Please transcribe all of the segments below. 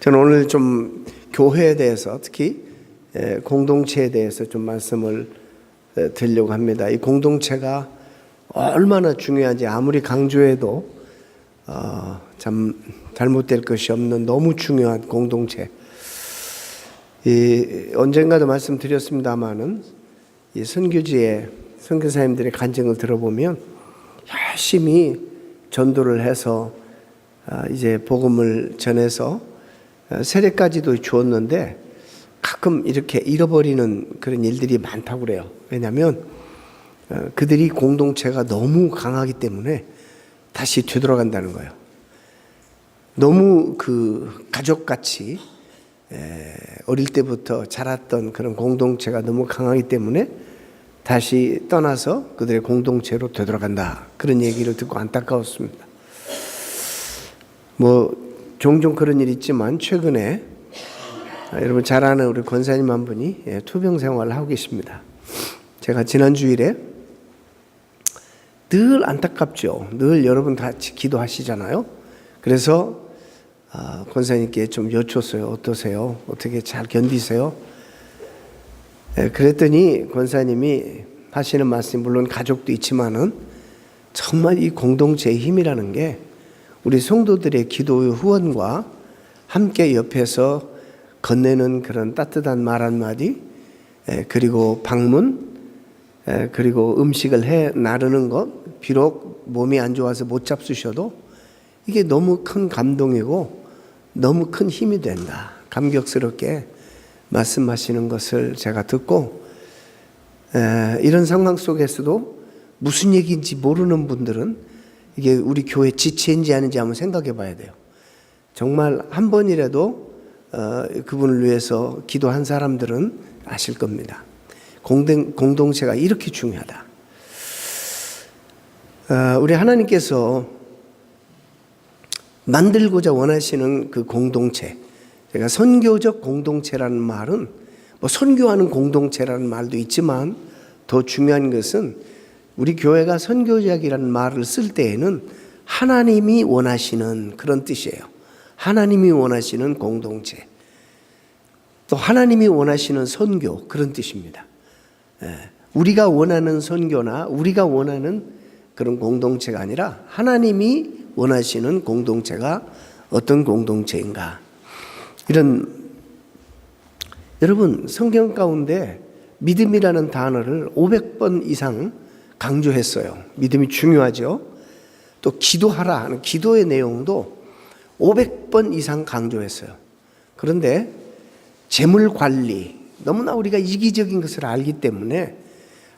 저는 오늘 좀 교회에 대해서, 특히 공동체에 대해서 좀 말씀을 드리려고 합니다. 이 공동체가 얼마나 중요한지 아무리 강조해도 참 잘못될 것이 없는 너무 중요한 공동체. 언젠가도 말씀드렸습니다마는 이 선교지에 선교사님들의 간증을 들어보면 열심히 전도를 해서 이제 복음을 전해서 세례까지도 주었는데 가끔 이렇게 잃어버리는 그런 일들이 많다고 그래요. 왜냐하면 그들이 공동체가 너무 강하기 때문에 다시 되돌아간다는 거예요. 너무 그 가족같이 어릴 때부터 자랐던 그런 공동체가 너무 강하기 때문에 다시 떠나서 그들의 공동체로 되돌아간다. 그런 얘기를 듣고 안타까웠습니다. 종종 그런 일이 있지만 최근에 여러분 잘 아는 우리 권사님 한 분이 투병 생활을 하고 계십니다. 제가 지난 주일에 늘 안타깝죠. 늘 여러분 같이 기도하시잖아요. 그래서 권사님께 좀 여쭸어요. 어떠세요? 어떻게 잘 견디세요? 그랬더니 권사님이 하시는 말씀이 물론 가족도 있지만은 정말 이 공동체의 힘이라는 게 우리 성도들의 기도의 후원과 함께 옆에서 건네는 그런 따뜻한 말 한마디, 그리고 방문, 그리고 음식을 해 나르는 것, 비록 몸이 안 좋아서 못 잡수셔도 이게 너무 큰 감동이고 너무 큰 힘이 된다. 감격스럽게 말씀하시는 것을 제가 듣고 이런 상황 속에서도 무슨 얘기인지 모르는 분들은 이게 우리 교회 지체인지 아닌지 한번 생각해 봐야 돼요. 정말 한 번이라도 그분을 위해서 기도한 사람들은 아실 겁니다. 공동체가 이렇게 중요하다. 우리 하나님께서 만들고자 원하시는 그 공동체, 제가 선교적 공동체라는 말은 선교하는 공동체라는 말도 있지만 더 중요한 것은 우리 교회가 선교적이라는 말을 쓸 때에는 하나님이 원하시는 그런 뜻이에요. 하나님이 원하시는 공동체, 또 하나님이 원하시는 선교, 그런 뜻입니다. 우리가 원하는 선교나 우리가 원하는 그런 공동체가 아니라 하나님이 원하시는 공동체가 어떤 공동체인가. 여러분 성경 가운데 믿음이라는 단어를 500번 이상 강조했어요. 믿음이 중요하죠. 또 기도하라 하는 기도의 내용도 500번 이상 강조했어요. 그런데 재물 관리, 너무나 우리가 이기적인 것을 알기 때문에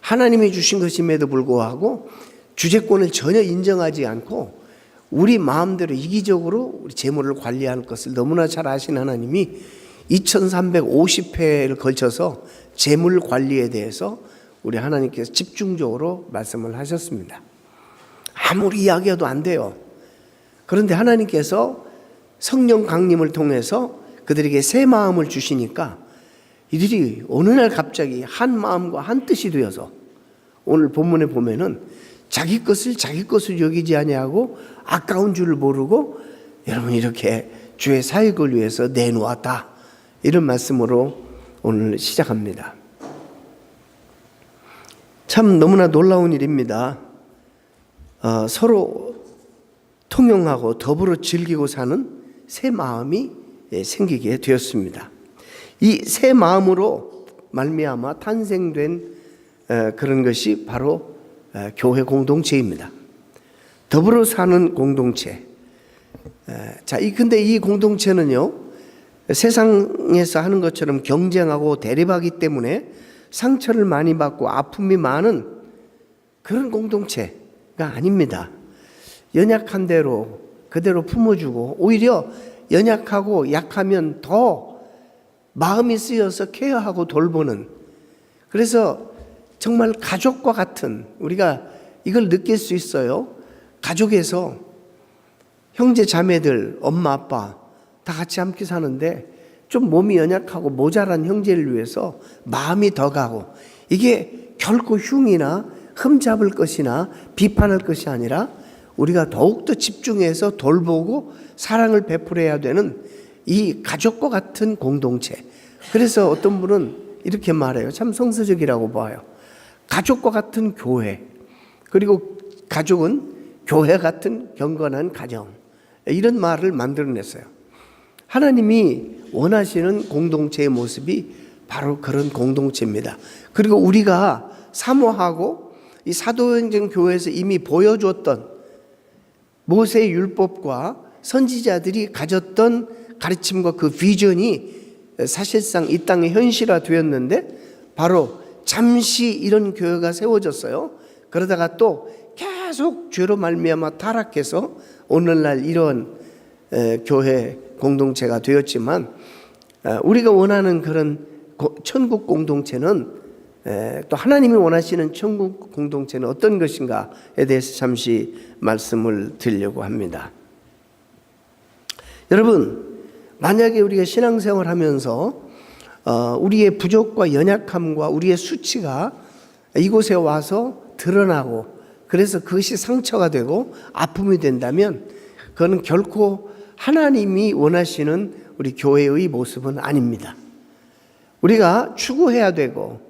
하나님이 주신 것임에도 불구하고 주재권을 전혀 인정하지 않고 우리 마음대로 이기적으로 우리 재물을 관리하는 것을 너무나 잘 아신 하나님이 2350회를 걸쳐서 재물 관리에 대해서 우리 하나님께서 집중적으로 말씀을 하셨습니다. 아무리 이야기해도 안 돼요. 그런데 하나님께서 성령 강림을 통해서 그들에게 새 마음을 주시니까 이들이 어느 날 갑자기 한 마음과 한 뜻이 되어서 오늘 본문에 보면은 자기 것을 여기지 아니하고 아까운 줄을 모르고 여러분 이렇게 주의 사역을 위해서 내놓았다. 이런 말씀으로 오늘 시작합니다. 참 너무나 놀라운 일입니다. 서로 통용하고 더불어 즐기고 사는 새 마음이 생기게 되었습니다. 이 새 마음으로 말미암아 탄생된 그런 것이 바로 교회 공동체입니다. 더불어 사는 공동체. 근데 이 공동체는요, 세상에서 하는 것처럼 경쟁하고 대립하기 때문에 상처를 많이 받고 아픔이 많은 그런 공동체가 아닙니다. 연약한 대로 그대로 품어주고 오히려 연약하고 약하면 더 마음이 쓰여서 케어하고 돌보는, 그래서 정말 가족과 같은, 우리가 이걸 느낄 수 있어요. 가족에서 형제 자매들, 엄마 아빠 다 같이 함께 사는데 좀 몸이 연약하고 모자란 형제를 위해서 마음이 더 가고, 이게 결코 흉이나 흠잡을 것이나 비판할 것이 아니라 우리가 더욱더 집중해서 돌보고 사랑을 베풀어야 되는 이 가족과 같은 공동체. 그래서 어떤 분은 이렇게 말해요. 참 성서적이라고 봐요. 가족과 같은 교회, 그리고 가족은 교회 같은 경건한 가정, 이런 말을 만들어냈어요. 하나님이 원하시는 공동체의 모습이 바로 그런 공동체입니다. 그리고 우리가 사모하고 이 사도행전 교회에서 이미 보여줬던 모세의 율법과 선지자들이 가졌던 가르침과 그 비전이 사실상 이 땅에 현실화되었는데, 바로 잠시 이런 교회가 세워졌어요. 그러다가 또 계속 죄로 말미암아 타락해서 오늘날 이런 교회 공동체가 되었지만, 우리가 원하는 그런 천국 공동체는, 또 하나님이 원하시는 천국 공동체는 어떤 것인가에 대해서 잠시 말씀을 드리려고 합니다. 여러분, 만약에 우리가 신앙생활 하면서 우리의 부족과 연약함과 우리의 수치가 이곳에 와서 드러나고, 그래서 그것이 상처가 되고 아픔이 된다면, 그거는 결코 하나님이 원하시는 우리 교회의 모습은 아닙니다. 우리가 추구해야 되고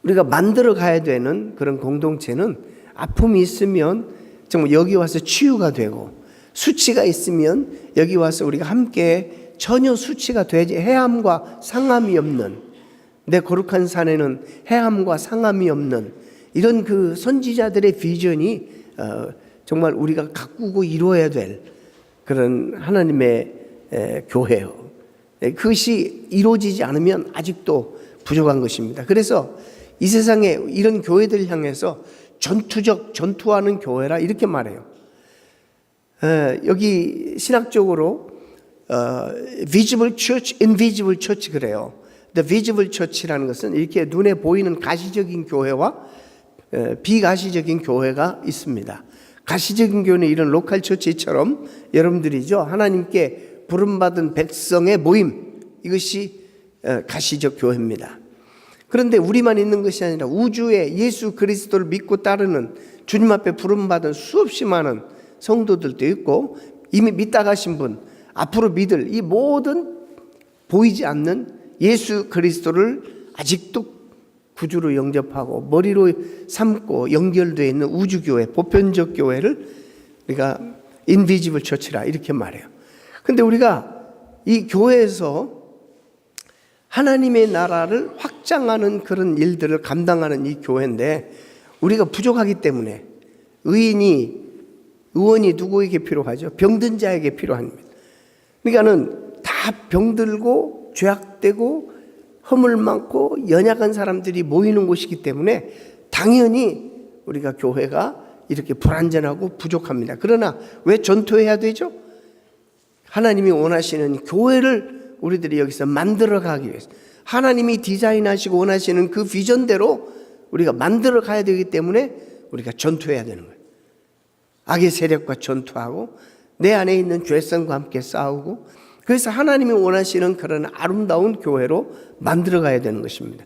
우리가 만들어 가야 되는 그런 공동체는, 아픔이 있으면 정말 여기 와서 치유가 되고, 수치가 있으면 여기 와서 우리가 함께 전혀 수치가 되지, 해함과 상함이 없는, 내 거룩한 산에는 해함과 상함이 없는 이런 그 선지자들의 비전이 정말 우리가 가꾸고 이루어야 될 그런 하나님의 교회요. 그것이 이루어지지 않으면 아직도 부족한 것입니다. 그래서 이 세상에 이런 교회들을 향해서 전투하는 교회라 이렇게 말해요. 여기 신학적으로 visible church, invisible church 그래요. The visible church라는 것은 이렇게 눈에 보이는 가시적인 교회와 비가시적인 교회가 있습니다. 가시적인 교회는 이런 로컬 처치처럼 여러분들이죠, 하나님께 부름받은 백성의 모임, 이것이 가시적 교회입니다. 그런데 우리만 있는 것이 아니라 우주에 예수 그리스도를 믿고 따르는, 주님 앞에 부름받은 수없이 많은 성도들도 있고, 이미 믿다 가신 분, 앞으로 믿을 이 모든 보이지 않는 예수 그리스도를 아직도 구주로 영접하고 머리로 삼고 연결되어 있는 우주교회, 보편적 교회를 우리가 인비지블 처치라 이렇게 말해요. 근데 우리가 이 교회에서 하나님의 나라를 확장하는 그런 일들을 감당하는 이 교회인데, 우리가 부족하기 때문에 의원이 누구에게 필요하죠? 병든 자에게 필요합니다. 그러니까는 다 병들고 죄악되고 허물 많고 연약한 사람들이 모이는 곳이기 때문에 당연히 우리가 교회가 이렇게 불완전하고 부족합니다. 그러나 왜 전투해야 되죠? 하나님이 원하시는 교회를 우리들이 여기서 만들어 가기 위해서, 하나님이 디자인하시고 원하시는 그 비전대로 우리가 만들어 가야 되기 때문에 우리가 전투해야 되는 거예요. 악의 세력과 전투하고 내 안에 있는 죄성과 함께 싸우고, 그래서 하나님이 원하시는 그런 아름다운 교회로 만들어 가야 되는 것입니다.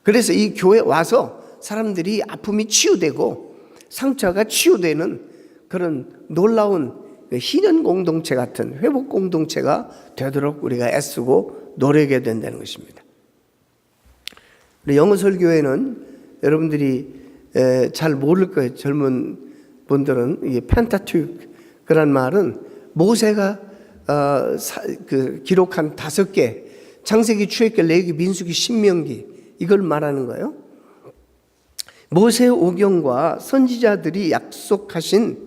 그래서 이 교회 와서 사람들이 아픔이 치유되고 상처가 치유되는 그런 놀라운 희년 공동체 같은 회복 공동체가 되도록 우리가 애쓰고 노력해야 된다는 것입니다. 우리 영어설교회는 여러분들이 잘 모를 거예요. 젊은 분들은 이게 펜타투크라는 말은 모세가 기록한 5개, 창세기, 출애굽기, 레위기, 민수기, 신명기, 이걸 말하는 거예요. 모세의 오경과 선지자들이 약속하신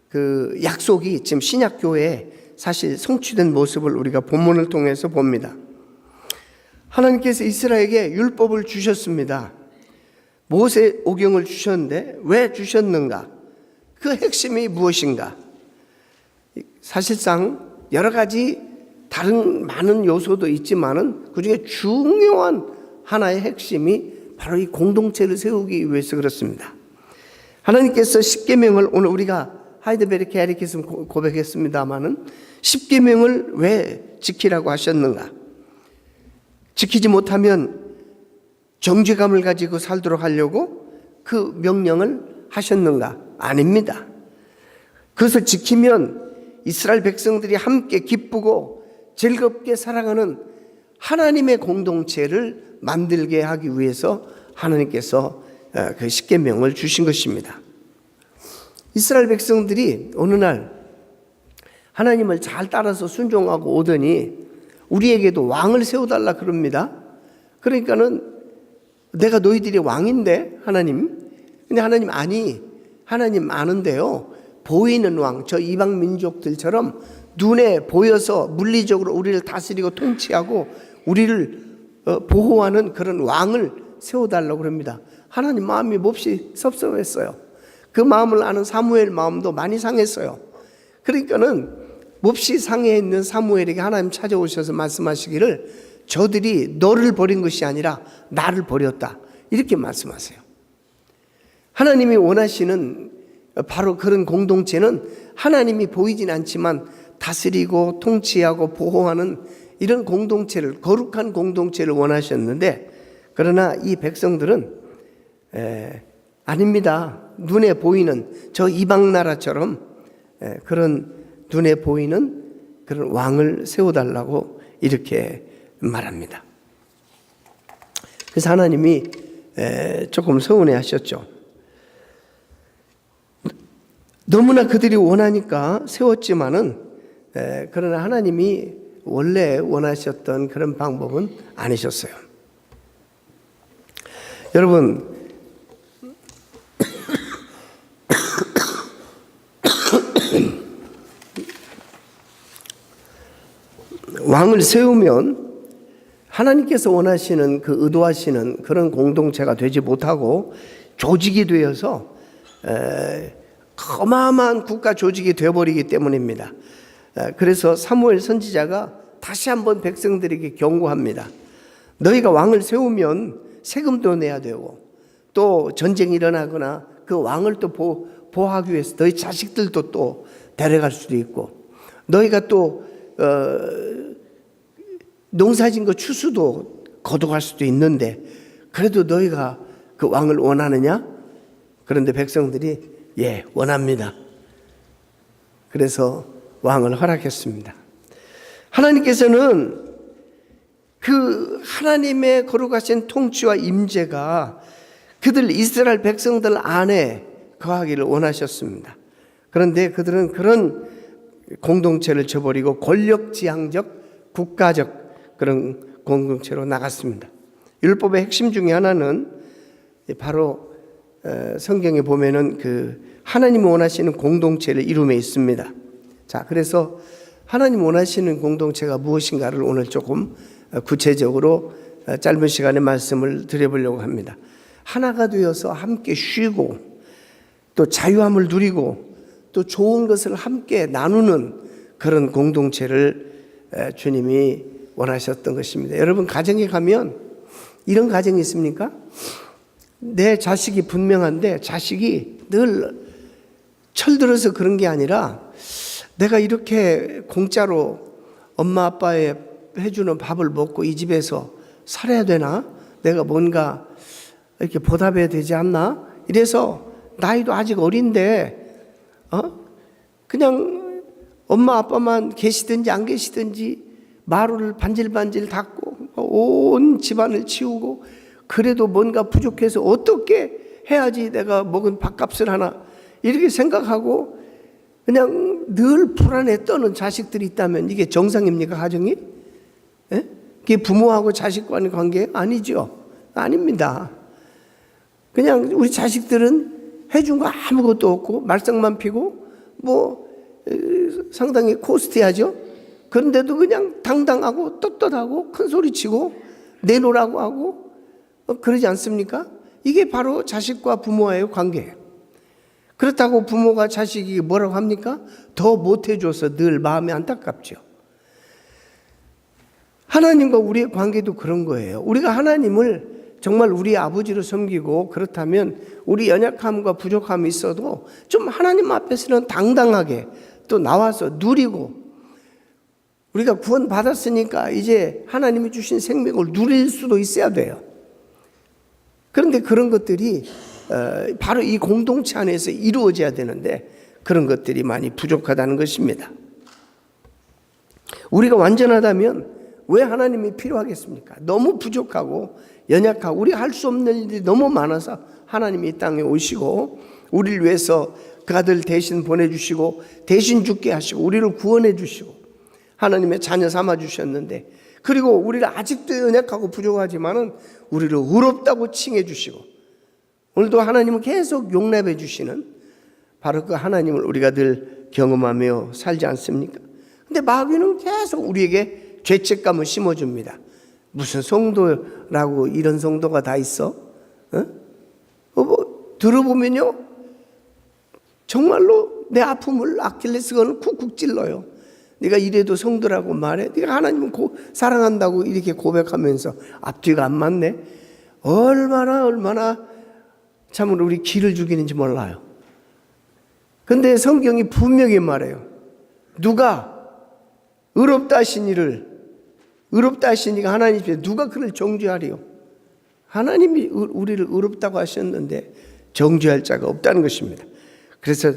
그 약속이 지금 신약교회에 사실 성취된 모습을 우리가 본문을 통해서 봅니다. 하나님께서 이스라엘에게 율법을 주셨습니다. 모세 오경을 주셨는데 왜 주셨는가? 그 핵심이 무엇인가? 사실상 여러 가지 다른 많은 요소도 있지만은 그중에 중요한 하나의 핵심이 바로 이 공동체를 세우기 위해서 그렇습니다. 하나님께서 십계명을, 오늘 우리가 하이드베르 캐리키즘 고백했습니다마는 십계명을 왜 지키라고 하셨는가? 지키지 못하면 정죄감을 가지고 살도록 하려고 그 명령을 하셨는가? 아닙니다. 그것을 지키면 이스라엘 백성들이 함께 기쁘고 즐겁게 살아가는 하나님의 공동체를 만들게 하기 위해서 하나님께서 그 십계명을 주신 것입니다. 이스라엘 백성들이 어느 날 하나님을 잘 따라서 순종하고 오더니 우리에게도 왕을 세워달라 그럽니다. 그러니까는 내가 너희들이 왕인데 하나님, 근데 하나님 아니, 하나님 아는데요, 보이는 왕, 저 이방 민족들처럼 눈에 보여서 물리적으로 우리를 다스리고 통치하고 우리를 보호하는 그런 왕을 세워달라고 그럽니다. 하나님 마음이 몹시 섭섭했어요. 그 마음을 아는 사무엘 마음도 많이 상했어요. 그러니까는 몹시 상해 있는 사무엘에게 하나님 찾아오셔서 말씀하시기를 저들이 너를 버린 것이 아니라 나를 버렸다, 이렇게 말씀하세요. 하나님이 원하시는 바로 그런 공동체는 하나님이 보이진 않지만 다스리고 통치하고 보호하는 이런 공동체를, 거룩한 공동체를 원하셨는데, 그러나 이 백성들은 아닙니다. 눈에 보이는 저 이방 나라처럼 그런 눈에 보이는 그런 왕을 세워달라고 이렇게 말합니다. 그래서 하나님이 조금 서운해 하셨죠. 너무나 그들이 원하니까 세웠지만은 그러나 하나님이 원래 원하셨던 그런 방법은 아니셨어요. 여러분, 왕을 세우면 하나님께서 원하시는 그 의도하시는 그런 공동체가 되지 못하고 조직이 되어서 어마어마한 국가 조직이 되어버리기 때문입니다. 그래서 사무엘 선지자가 다시 한번 백성들에게 경고합니다. 너희가 왕을 세우면 세금도 내야 되고 또 전쟁이 일어나거나 그 왕을 또 보호하기 위해서 너희 자식들도 또 데려갈 수도 있고, 너희가 또 농사진 거 추수도 거둬갈 수도 있는데 그래도 너희가 그 왕을 원하느냐? 그런데 백성들이 예, 원합니다. 그래서 왕을 허락했습니다. 하나님께서는 그 하나님의 거룩하신 통치와 임재가 그들 이스라엘 백성들 안에 거하기를 원하셨습니다. 그런데 그들은 그런 공동체를 저버리고 권력지향적 국가적 그런 공동체로 나갔습니다. 율법의 핵심 중에 하나는 바로 성경에 보면은 그 하나님 원하시는 공동체를 이룸에 있습니다. 자, 그래서 하나님 원하시는 공동체가 무엇인가를 오늘 조금 구체적으로 짧은 시간에 말씀을 드려보려고 합니다. 하나가 되어서 함께 쉬고 또 자유함을 누리고 또 좋은 것을 함께 나누는 그런 공동체를 주님이 원하셨던 것입니다. 여러분, 가정에 가면 이런 가정이 있습니까? 내 자식이 분명한데 자식이 늘 철들어서 그런 게 아니라 내가 이렇게 공짜로 엄마 아빠의 해주는 밥을 먹고 이 집에서 살아야 되나? 내가 뭔가 이렇게 보답해야 되지 않나? 이래서 나이도 아직 어린데 그냥 엄마 아빠만 계시든지 안 계시든지 마루를 반질반질 닦고 온 집안을 치우고 그래도 뭔가 부족해서 어떻게 해야지 내가 먹은 밥값을 하나 이렇게 생각하고 그냥 늘 불안에 떠는 자식들이 있다면 이게 정상입니까, 가정이? 예? 그게 부모하고 자식과의 관계? 아니죠. 아닙니다. 그냥 우리 자식들은 해준 거 아무것도 없고 말썽만 피고 상당히 코스트하죠. 그런데도 그냥 당당하고 떳떳하고 큰 소리 치고 내놓으라고 하고 그러지 않습니까? 이게 바로 자식과 부모와의 관계예요. 그렇다고 부모가 자식이 뭐라고 합니까? 더 못해줘서 늘 마음이 안타깝죠. 하나님과 우리의 관계도 그런 거예요. 우리가 하나님을 정말 우리 아버지로 섬기고 그렇다면 우리 연약함과 부족함이 있어도 좀 하나님 앞에서는 당당하게 또 나와서 누리고, 우리가 구원 받았으니까 이제 하나님이 주신 생명을 누릴 수도 있어야 돼요. 그런데 그런 것들이 바로 이 공동체 안에서 이루어져야 되는데 그런 것들이 많이 부족하다는 것입니다. 우리가 완전하다면 왜 하나님이 필요하겠습니까? 너무 부족하고 연약하고 우리가 할 수 없는 일이 너무 많아서 하나님이 이 땅에 오시고 우리를 위해서 그 아들 대신 보내주시고 대신 죽게 하시고 우리를 구원해 주시고 하나님의 자녀 삼아 주셨는데, 그리고 우리를 아직도 연약하고 부족하지만은 우리를 의롭다고 칭해 주시고 오늘도 하나님은 계속 용납해 주시는 바로 그 하나님을 우리가 늘 경험하며 살지 않습니까? 근데 마귀는 계속 우리에게 죄책감을 심어줍니다. 무슨 성도라고 이런 성도가 다 있어? 들어보면요, 정말로 내 아픔을 아킬레스건을 쿡쿡 찔러요. 네가 이래도 성도라고 말해? 네가 하나님을 사랑한다고 이렇게 고백하면서 앞뒤가 안 맞네? 얼마나 참으로 우리 기를 죽이는지 몰라요. 근데 성경이 분명히 말해요. 누가 의롭다 하신 이를, 의롭다 하신 이가 하나님이시죠. 누가 그를 정죄하리요? 하나님이 우리를 의롭다고 하셨는데 정죄할 자가 없다는 것입니다. 그래서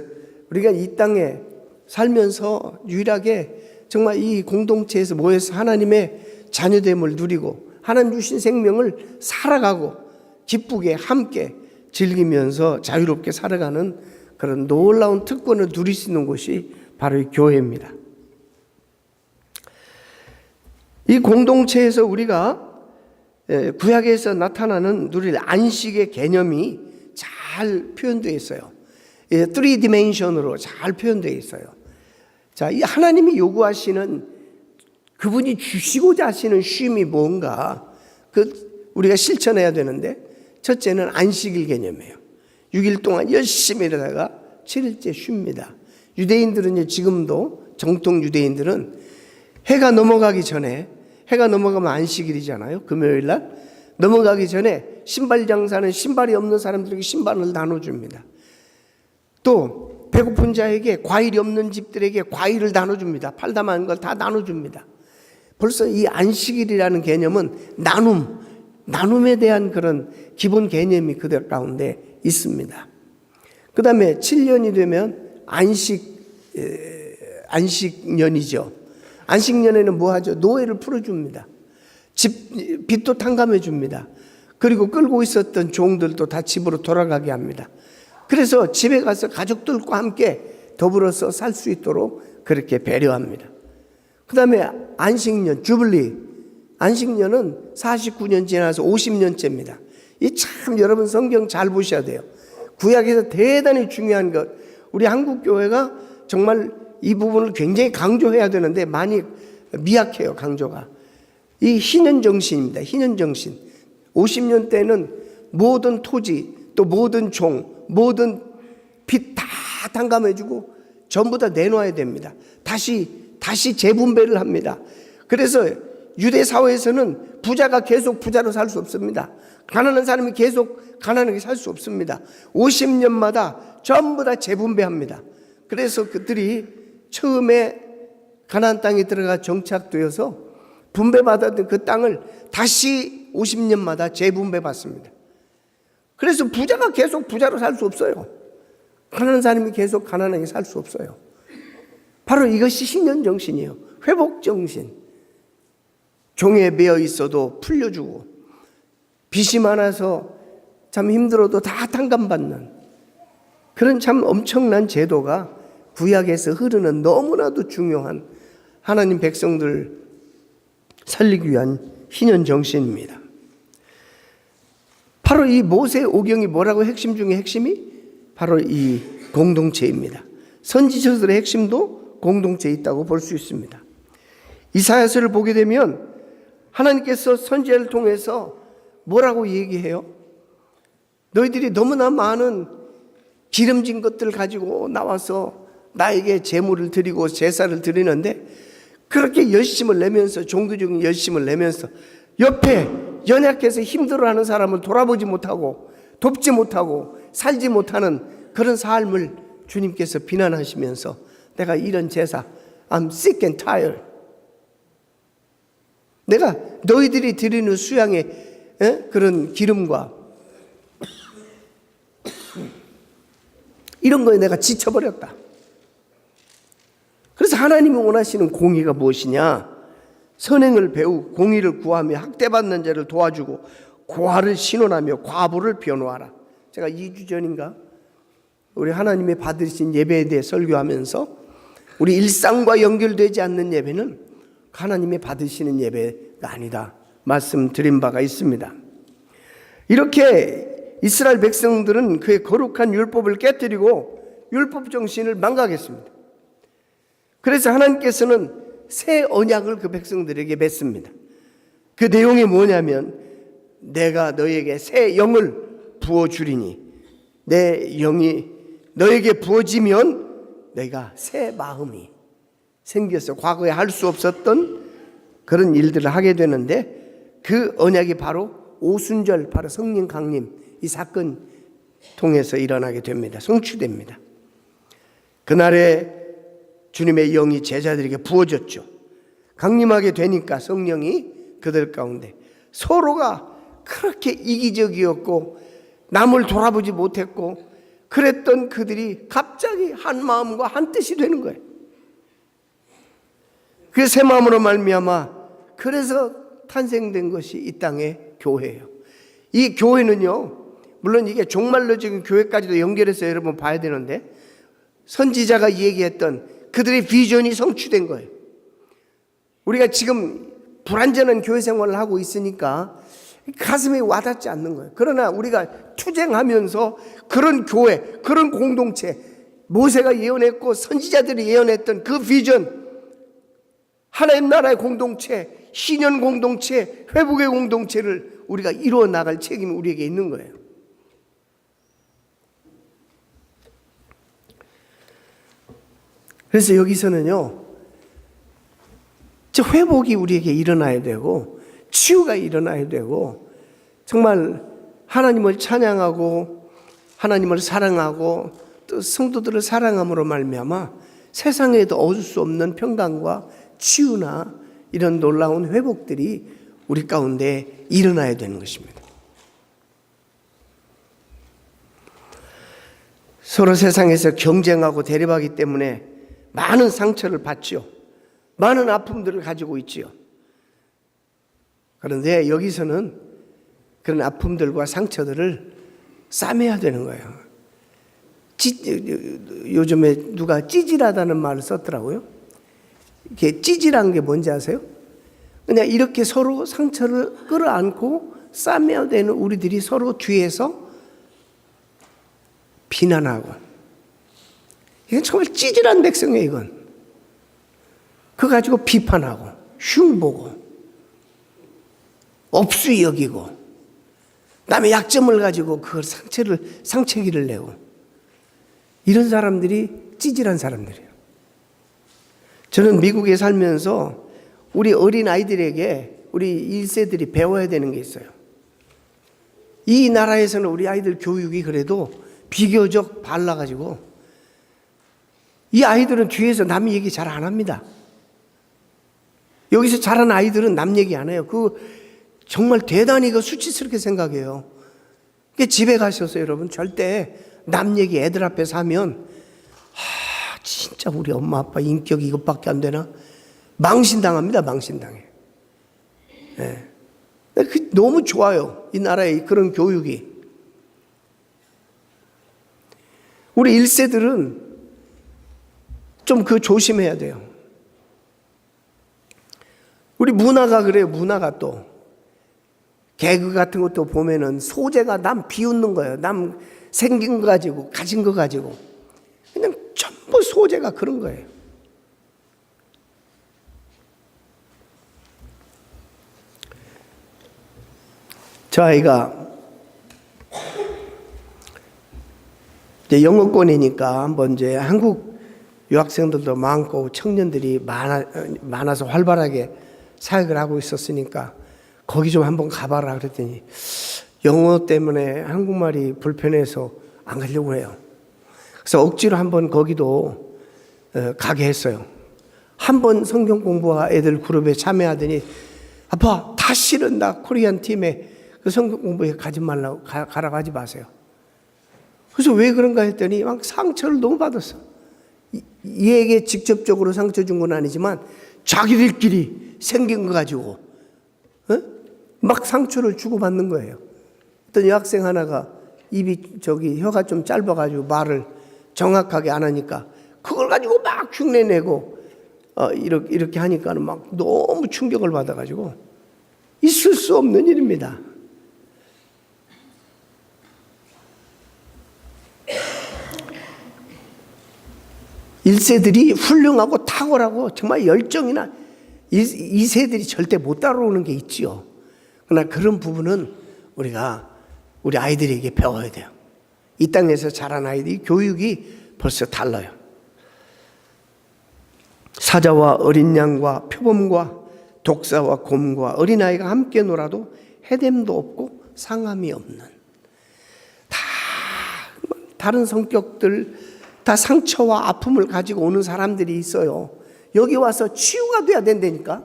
우리가 이 땅에 살면서 유일하게 정말 이 공동체에서 모여서 하나님의 자녀됨을 누리고 하나님 주신 생명을 살아가고 기쁘게 함께 즐기면서 자유롭게 살아가는 그런 놀라운 특권을 누릴 수 있는 곳이 바로 이 교회입니다. 이 공동체에서 우리가 구약에서 나타나는 누릴 안식의 개념이 잘 표현되어 있어요. 3디멘션으로 잘 표현되어 있어요. 자, 이 하나님이 요구하시는, 그분이 주시고자 하시는 쉼이 뭔가 우리가 실천해야 되는데, 첫째는 안식일 개념이에요. 6일 동안 열심히 일하다가 7일째 쉽니다. 유대인들은 지금도 정통 유대인들은 해가 넘어가기 전에, 해가 넘어가면 안식일이잖아요. 금요일 날 넘어가기 전에 신발 장사는 신발이 없는 사람들에게 신발을 나눠줍니다. 또 배고픈 자에게, 과일이 없는 집들에게 과일을 나눠줍니다. 팔다 만 걸 다 나눠줍니다. 벌써 이 안식일이라는 개념은 나눔에 대한 그런 기본 개념이 그들 가운데 있습니다. 그 다음에 7년이 되면 안식년이죠. 안식년에는 뭐 하죠? 노예를 풀어줍니다. 빚도 탕감해 줍니다. 그리고 끌고 있었던 종들도 다 집으로 돌아가게 합니다. 그래서 집에 가서 가족들과 함께 더불어서 살 수 있도록 그렇게 배려합니다. 그 다음에 안식년, 주블리. 안식년은 49년 지나서 50년째입니다. 이 참 여러분 성경 잘 보셔야 돼요. 구약에서 대단히 중요한 것, 우리 한국교회가 정말 이 부분을 굉장히 강조해야 되는데 많이 미약해요, 강조가. 이 희년정신입니다. 희년정신. 50년 때는 모든 토지, 또 모든 종, 모든 빚 다 탕감해주고 전부 다 내놓아야 됩니다. 다시 재분배를 합니다. 그래서 유대 사회에서는 부자가 계속 부자로 살 수 없습니다. 가난한 사람이 계속 가난하게 살 수 없습니다. 50년마다 전부 다 재분배합니다. 그래서 그들이 처음에 가나안 땅에 들어가 정착되어서 분배받았던 그 땅을 다시 50년마다 재분배받습니다. 그래서 부자가 계속 부자로 살 수 없어요. 가난한 사람이 계속 가난하게 살 수 없어요. 바로 이것이 신년정신이에요. 회복정신. 종에 매여 있어도 풀려주고, 빚이 많아서 참 힘들어도 다 탕감받는 그런 참 엄청난 제도가 구약에서 흐르는 너무나도 중요한 하나님 백성들 살리기 위한 희년정신입니다. 바로 이 모세 오경이 뭐라고? 핵심 중에 핵심이 바로 이 공동체입니다. 선지서들의 핵심도 공동체에 있다고 볼 수 있습니다. 이사야서를 보게 되면 하나님께서 선지자를 통해서 뭐라고 얘기해요? 너희들이 너무나 많은 기름진 것들을 가지고 나와서 나에게 제물을 드리고 제사를 드리는데, 그렇게 열심을 내면서, 종교적인 열심을 내면서 옆에 연약해서 힘들어하는 사람을 돌아보지 못하고 돕지 못하고 살지 못하는 그런 삶을 주님께서 비난하시면서, 내가 이런 제사, I'm sick and tired. 내가 너희들이 드리는 수양의 그런 기름과 이런 거에 내가 지쳐버렸다. 그래서 하나님이 원하시는 공의가 무엇이냐? 선행을 배우고 공의를 구하며 학대받는 자를 도와주고 고아를 신원하며 과부를 변호하라. 제가 2주 전인가 우리 하나님이 받으신 예배에 대해 설교하면서 우리 일상과 연결되지 않는 예배는 하나님이 받으시는 예배가 아니다 말씀드린 바가 있습니다. 이렇게 이스라엘 백성들은 그의 거룩한 율법을 깨뜨리고 율법 정신을 망각했습니다. 그래서 하나님께서는 새 언약을 그 백성들에게 맺습니다. 그 내용이 뭐냐면 내가 너에게 새 영을 부어주리니 내 영이 너에게 부어지면 내가 새 마음이 생겨서 과거에 할 수 없었던 그런 일들을 하게 되는데 그 언약이 바로 오순절, 바로 성령 강림 이 사건 통해서 일어나게 됩니다. 성취됩니다. 그날에 주님의 영이 제자들에게 부어졌죠. 강림하게 되니까 성령이 그들 가운데 서로가 그렇게 이기적이었고 남을 돌아보지 못했고 그랬던 그들이 갑자기 한 마음과 한 뜻이 되는 거예요. 그 새 마음으로 말미암아 그래서 탄생된 것이 이 땅의 교회예요. 이 교회는요, 물론 이게 종말론적인 교회까지도 연결해서 여러분 봐야 되는데 선지자가 얘기했던 그들의 비전이 성취된 거예요. 우리가 지금 불완전한 교회 생활을 하고 있으니까 가슴에 와닿지 않는 거예요. 그러나 우리가 투쟁하면서 그런 교회, 그런 공동체, 모세가 예언했고 선지자들이 예언했던 그 비전, 하나님 나라의 공동체, 신년 공동체, 회복의 공동체를 우리가 이루어 나갈 책임이 우리에게 있는 거예요. 그래서 여기서는요, 저 회복이 우리에게 일어나야 되고 치유가 일어나야 되고 정말 하나님을 찬양하고 하나님을 사랑하고 또 성도들을 사랑함으로 말미암아 세상에도 얻을 수 없는 평강과 치유나 이런 놀라운 회복들이 우리 가운데 일어나야 되는 것입니다. 서로 세상에서 경쟁하고 대립하기 때문에 많은 상처를 받죠. 많은 아픔들을 가지고 있지요. 그런데 여기서는 그런 아픔들과 상처들을 싸매야 되는 거예요. 요즘에 누가 찌질하다는 말을 썼더라고요. 이게 찌질한 게 뭔지 아세요? 그냥 이렇게 서로 상처를 끌어안고 싸매야 되는 우리들이 서로 뒤에서 비난하고, 이건 정말 찌질한 백성이에요. 이건 그거 가지고 비판하고 흉보고 업수 여기고 남의 약점을 가지고 그걸 상처기를 내고, 이런 사람들이 찌질한 사람들이에요. 저는 미국에 살면서 우리 어린 아이들에게 우리 1세들이 배워야 되는 게 있어요. 이 나라에서는 우리 아이들 교육이 그래도 비교적 발라가지고 이 아이들은 뒤에서 남 얘기 잘 안 합니다. 여기서 자란 아이들은 남 얘기 안 해요. 정말 대단히 수치스럽게 생각해요. 집에 가셔서 여러분 절대 남 얘기 애들 앞에서 하면 진짜 우리 엄마 아빠 인격이 이것밖에 안 되나? 망신당합니다. 망신당해. 네. 너무 좋아요. 이 나라의 그런 교육이. 우리 1세들은 좀 조심해야 돼요. 우리 문화가 그래요. 문화가 또 개그 같은 것도 보면은 소재가 남 비웃는 거예요. 남 생긴 거 가지고 가진 거 가지고 그냥 전부 소재가 그런 거예요. 저 아이가 이제 영어권이니까 한번 이제 한국 유학생들도 많고 청년들이 많아서 활발하게 사역을 하고 있었으니까 거기 좀 한번 가봐라 그랬더니 영어 때문에 한국말이 불편해서 안 가려고 해요. 그래서 억지로 한번 거기도 가게 했어요. 한번 성경 공부와 애들 그룹에 참여하더니 아빠 다시는 나 코리안 팀에 그 성경 공부에 가지 말라고 가라고 하지 마세요. 그래서 왜 그런가 했더니 막 상처를 너무 받았어. 얘에게 직접적으로 상처 준 건 아니지만 자기들끼리 생긴 거 가지고 막 상처를 주고받는 거예요. 어떤 여학생 하나가 혀가 좀 짧아가지고 말을 정확하게 안 하니까 그걸 가지고 막 흉내내고 이렇게 하니까는 막 너무 충격을 받아가지고 있을 수 없는 일입니다. 일세들이 훌륭하고 탁월하고 정말 열정이나 이세들이 절대 못 따라오는 게 있지요. 그러나 그런 부분은 우리가 우리 아이들에게 배워야 돼요. 이 땅에서 자란 아이들이 교육이 벌써 달라요. 사자와 어린 양과 표범과 독사와 곰과 어린아이가 함께 놀아도 해됨도 없고 상함이 없는, 다 다른 성격들, 다 상처와 아픔을 가지고 오는 사람들이 있어요. 여기 와서 치유가 돼야 된다니까.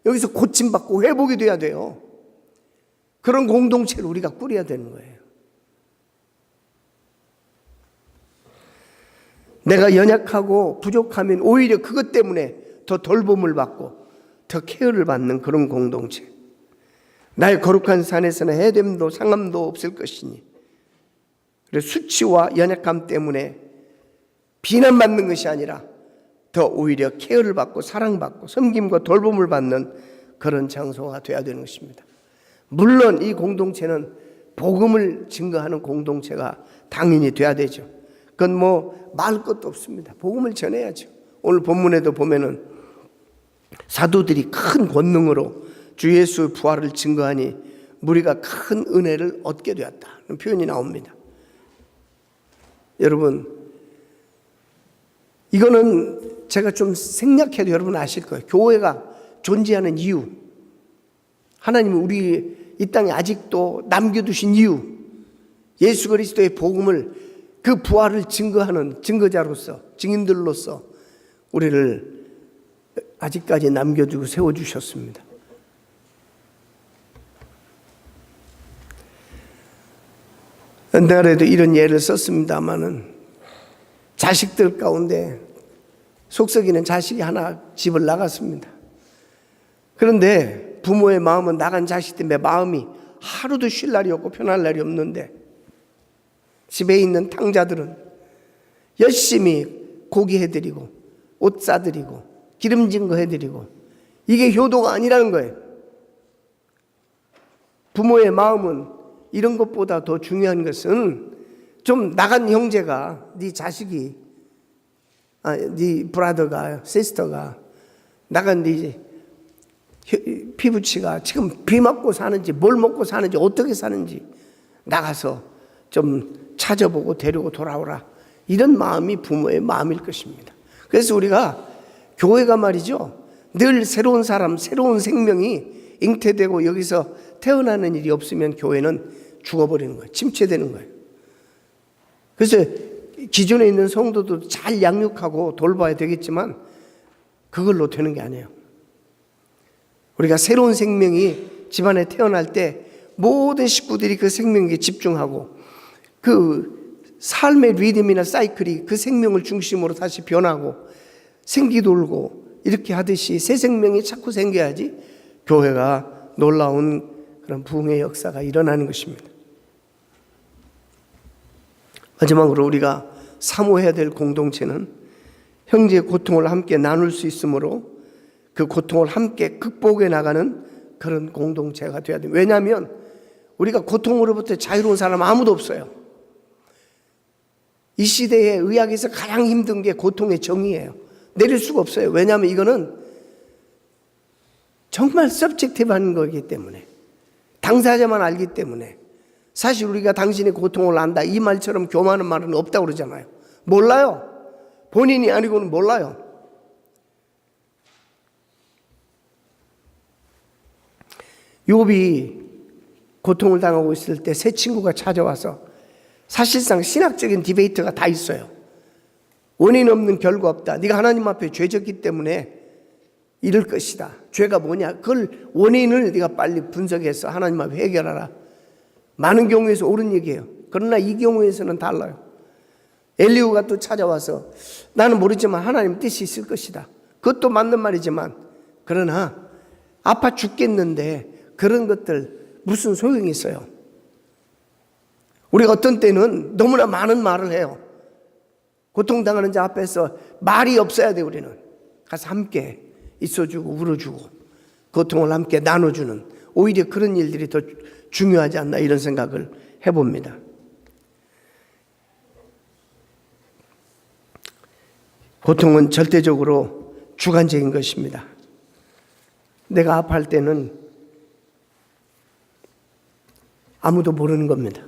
여기서 고침받고 회복이 돼야 돼요. 그런 공동체를 우리가 꾸려야 되는 거예요. 내가 연약하고 부족하면 오히려 그것 때문에 더 돌봄을 받고 더 케어를 받는 그런 공동체. 나의 거룩한 산에서는 해됨도 상함도 없을 것이니, 그래서 수치와 연약함 때문에 비난받는 것이 아니라 더 오히려 케어를 받고 사랑받고 섬김과 돌봄을 받는 그런 장소가 되어야 되는 것입니다. 물론 이 공동체는 복음을 증거하는 공동체가 당연히 돼야 되죠. 그건 뭐 말 것도 없습니다. 복음을 전해야죠. 오늘 본문에도 보면은 사도들이 큰 권능으로 주 예수의 부활을 증거하니 무리가 큰 은혜를 얻게 되었다는 표현이 나옵니다. 여러분, 이거는 제가 좀 생략해도 여러분 아실 거예요. 교회가 존재하는 이유, 하나님은 우리 이 땅에 아직도 남겨두신 이유, 예수 그리스도의 복음을, 그 부활을 증거하는 증거자로서, 증인들로서 우리를 아직까지 남겨두고 세워주셨습니다. 옛날에도 이런 예를 썼습니다마는 자식들 가운데 속썩이는 자식이 하나 집을 나갔습니다. 그런데 부모의 마음은 나간 자식 때문에 마음이 하루도 쉴 날이 없고 편할 날이 없는데, 집에 있는 탕자들은 열심히 고기 해드리고 옷 싸드리고 기름진 거 해드리고, 이게 효도가 아니라는 거예요. 부모의 마음은 이런 것보다 더 중요한 것은, 좀 나간 형제가, 네 자식이, 네 브라더가, 시스터가, 나간 네 피부치가 지금 비 맞고 사는지 뭘 먹고 사는지 어떻게 사는지 나가서 좀 찾아보고 데리고 돌아오라, 이런 마음이 부모의 마음일 것입니다. 그래서 우리가 교회가 말이죠, 늘 새로운 사람, 새로운 생명이 잉태되고 여기서 태어나는 일이 없으면 교회는 죽어버리는 거예요. 침체되는 거예요. 그래서 기존에 있는 성도도 잘 양육하고 돌봐야 되겠지만 그걸로 되는 게 아니에요. 우리가 새로운 생명이 집안에 태어날 때 모든 식구들이 그 생명에 집중하고 그 삶의 리듬이나 사이클이 그 생명을 중심으로 다시 변하고 생기 돌고 이렇게 하듯이 새 생명이 자꾸 생겨야지 교회가 놀라운 그런 부흥의 역사가 일어나는 것입니다. 마지막으로 우리가 사모해야 될 공동체는 형제의 고통을 함께 나눌 수 있으므로 그 고통을 함께 극복해 나가는 그런 공동체가 되어야 돼요. 왜냐하면 우리가 고통으로부터 자유로운 사람 아무도 없어요. 이 시대에 의학에서 가장 힘든 게 고통의 정의예요. 내릴 수가 없어요. 왜냐하면 이거는 정말 서브젝티브한 거기 때문에, 당사자만 알기 때문에. 사실 우리가 당신의 고통을 안다, 이 말처럼 교만한 말은 없다고 그러잖아요. 몰라요. 본인이 아니고는 몰라요. 욥이 고통을 당하고 있을 때 세 친구가 찾아와서 사실상 신학적인 디베이트가 다 있어요. 원인 없는 결과 없다. 네가 하나님 앞에 죄졌기 때문에 이럴 것이다. 죄가 뭐냐? 그걸 원인을 네가 빨리 분석해서 하나님 앞에 해결하라. 많은 경우에서 옳은 얘기예요. 그러나 그러나 이 경우에서는 달라요. 엘리후가 또 찾아와서 나는 모르지만 하나님 뜻이 있을 것이다. 그것도 맞는 말이지만 그러나 아파 죽겠는데 그런 것들 무슨 소용이 있어요. 우리가 어떤 때는 너무나 많은 말을 해요. 고통당하는 자 앞에서 말이 없어야 돼. 우리는 가서 함께 있어주고 울어주고 고통을 함께 나눠주는, 오히려 그런 일들이 더 중요하지 않나 이런 생각을 해봅니다. 고통은 절대적으로 주관적인 것입니다. 내가 아파할 때는 아무도 모르는 겁니다.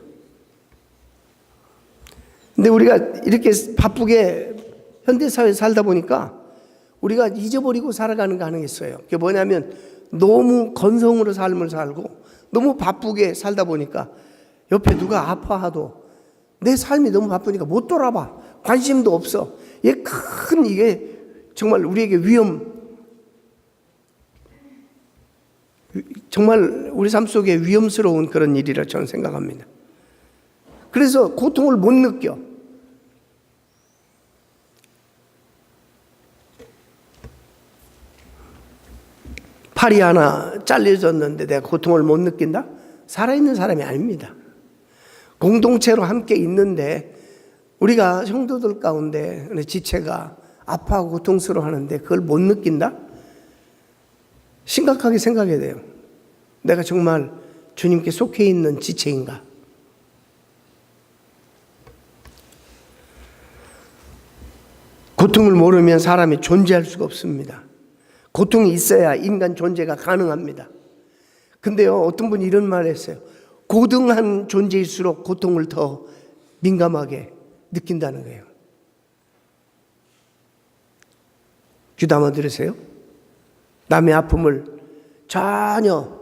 근데 우리가 이렇게 바쁘게 현대사회에 살다 보니까 우리가 잊어버리고 살아가는 게 하나 있어요. 그게 뭐냐면 너무 건성으로 삶을 살고 너무 바쁘게 살다 보니까 옆에 누가 아파하도 내 삶이 너무 바쁘니까 못 돌아봐. 관심도 없어. 이게 정말 우리에게 정말 우리 삶 속에 위험스러운 그런 일이라 저는 생각합니다. 그래서 고통을 못 느껴. 팔이 하나 잘려졌는데 내가 고통을 못 느낀다? 살아있는 사람이 아닙니다. 공동체로 함께 있는데 우리가 성도들 가운데 지체가 아파하고 고통스러워하는데 그걸 못 느낀다? 심각하게 생각해야 돼요. 내가 정말 주님께 속해 있는 지체인가? 고통을 모르면 사람이 존재할 수가 없습니다. 고통이 있어야 인간 존재가 가능합니다. 근데요, 어떤 분이 이런 말을 했어요. 고등한 존재일수록 고통을 더 민감하게 느낀다는 거예요. 귀담아 들으세요. 남의 아픔을 전혀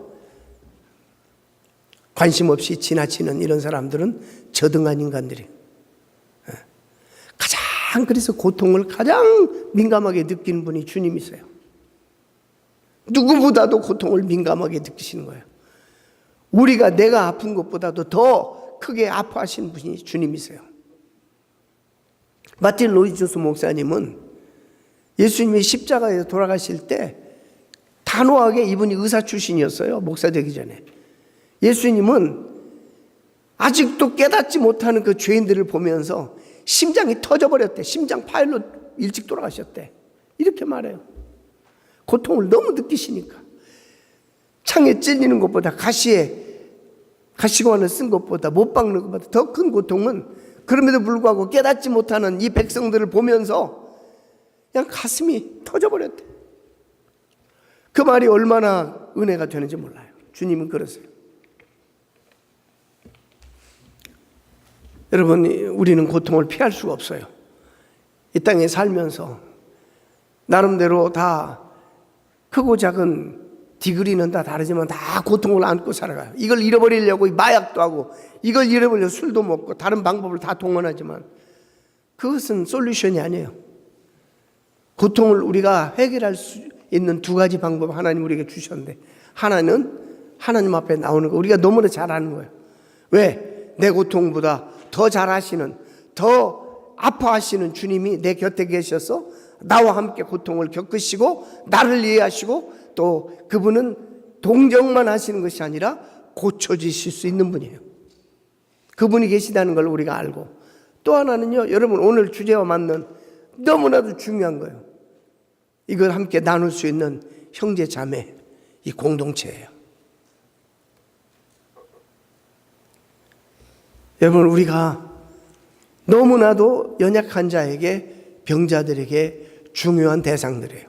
관심 없이 지나치는 이런 사람들은 저등한 인간들이에요. 그래서 고통을 가장 민감하게 느끼는 분이 주님이세요. 누구보다도 고통을 민감하게 느끼시는 거예요. 내가 아픈 것보다도 더 크게 아파하시는 분이 주님이세요. 마틴 로이조스 목사님은 예수님이 십자가에서 돌아가실 때 단호하게, 이분이 의사 출신이었어요. 목사 되기 전에. 예수님은 아직도 깨닫지 못하는 그 죄인들을 보면서 심장이 터져버렸대. 심장 파열로 일찍 돌아가셨대. 이렇게 말해요. 고통을 너무 느끼시니까. 창에 찔리는 것보다, 가시관을 쓴 것보다, 못 박는 것보다 더 큰 고통은, 그럼에도 불구하고 깨닫지 못하는 이 백성들을 보면서 그냥 가슴이 터져버렸대. 그 말이 얼마나 은혜가 되는지 몰라요. 주님은 그러세요. 여러분, 우리는 고통을 피할 수가 없어요. 이 땅에 살면서 나름대로 다 크고 작은 디그리는 다 다르지만 다 고통을 안고 살아가요. 이걸 잃어버리려고 마약도 하고, 이걸 잃어버리려고 술도 먹고 다른 방법을 다 동원하지만 그것은 솔루션이 아니에요. 고통을 우리가 해결할 수 있는 두 가지 방법 하나님 우리에게 주셨는데, 하나는 하나님 앞에 나오는 거, 우리가 너무나 잘 아는 거예요. 왜? 내 고통보다 더 잘하시는, 더 아파하시는 주님이 내 곁에 계셔서 나와 함께 고통을 겪으시고 나를 이해하시고, 또 그분은 동정만 하시는 것이 아니라 고쳐주실 수 있는 분이에요. 그분이 계시다는 걸 우리가 알고, 또 하나는요, 여러분 오늘 주제와 맞는 너무나도 중요한 거예요. 이걸 함께 나눌 수 있는 형제 자매, 이 공동체예요. 여러분, 우리가 너무나도 연약한 자에게, 병자들에게 중요한 대상들이에요.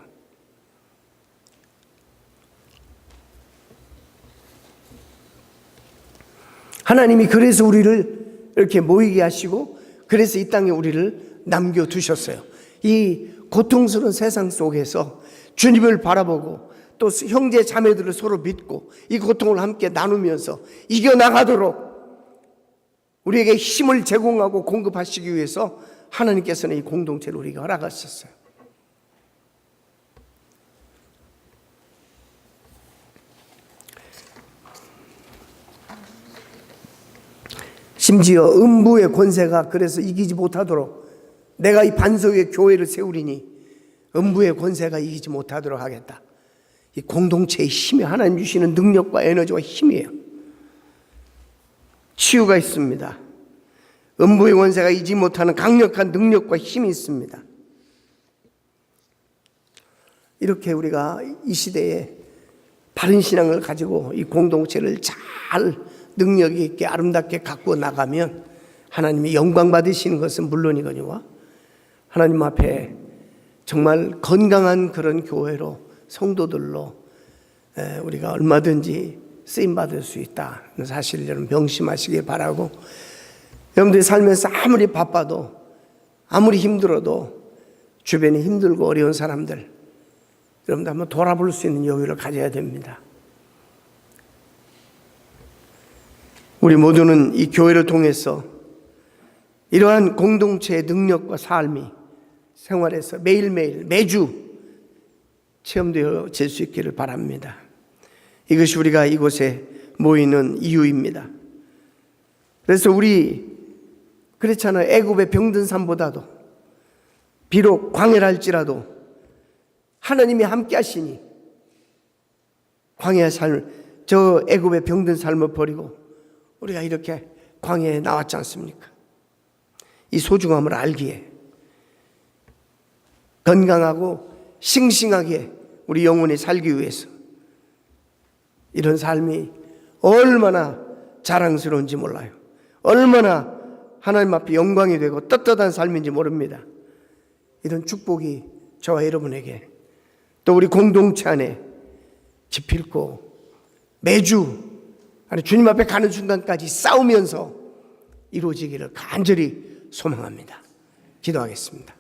하나님이 그래서 우리를 이렇게 모이게 하시고, 그래서 이 땅에 우리를 남겨두셨어요. 이 고통스러운 세상 속에서 주님을 바라보고 또 형제 자매들을 서로 믿고 이 고통을 함께 나누면서 이겨나가도록 우리에게 힘을 제공하고 공급하시기 위해서 하나님께서는 이 공동체를 우리에게 허락하셨어요. 심지어 음부의 권세가 그래서 이기지 못하도록 내가 이 반석 위에 교회를 세우리니 음부의 권세가 이기지 못하도록 하겠다. 이 공동체의 힘이 하나님 주시는 능력과 에너지와 힘이에요. 치유가 있습니다. 음부의 권세가 이기지 못하는 강력한 능력과 힘이 있습니다. 이렇게 우리가 이 시대에 바른 신앙을 가지고 이 공동체를 잘 능력 있게 아름답게 가꾸어 나가면 하나님이 영광 받으시는 것은 물론이거니와 하나님 앞에 정말 건강한 그런 교회로 성도들로 우리가 얼마든지 쓰임받을 수 있다는 사실을 여러분 명심하시길 바라고, 여러분들이 살면서 아무리 바빠도 아무리 힘들어도 주변에 힘들고 어려운 사람들 여러분들 한번 돌아볼 수 있는 여유를 가져야 됩니다. 우리 모두는 이 교회를 통해서 이러한 공동체의 능력과 삶이 생활에서 매일매일 매주 체험되어질 수 있기를 바랍니다. 이것이 우리가 이곳에 모이는 이유입니다. 그래서 우리 그렇잖아요. 애굽의 병든 삶보다도 비록 광야랄지라도 하나님이 함께 하시니 광야의 삶을, 저 애굽의 병든 삶을 버리고 우리가 이렇게 광야에 나왔지 않습니까? 이 소중함을 알기에 건강하고 싱싱하게 우리 영혼이 살기 위해서 이런 삶이 얼마나 자랑스러운지 몰라요. 얼마나 하나님 앞에 영광이 되고 떳떳한 삶인지 모릅니다. 이런 축복이 저와 여러분에게 또 우리 공동체 안에 기필코 매주 주님 앞에 가는 순간까지 싸우면서 이루어지기를 간절히 소망합니다. 기도하겠습니다.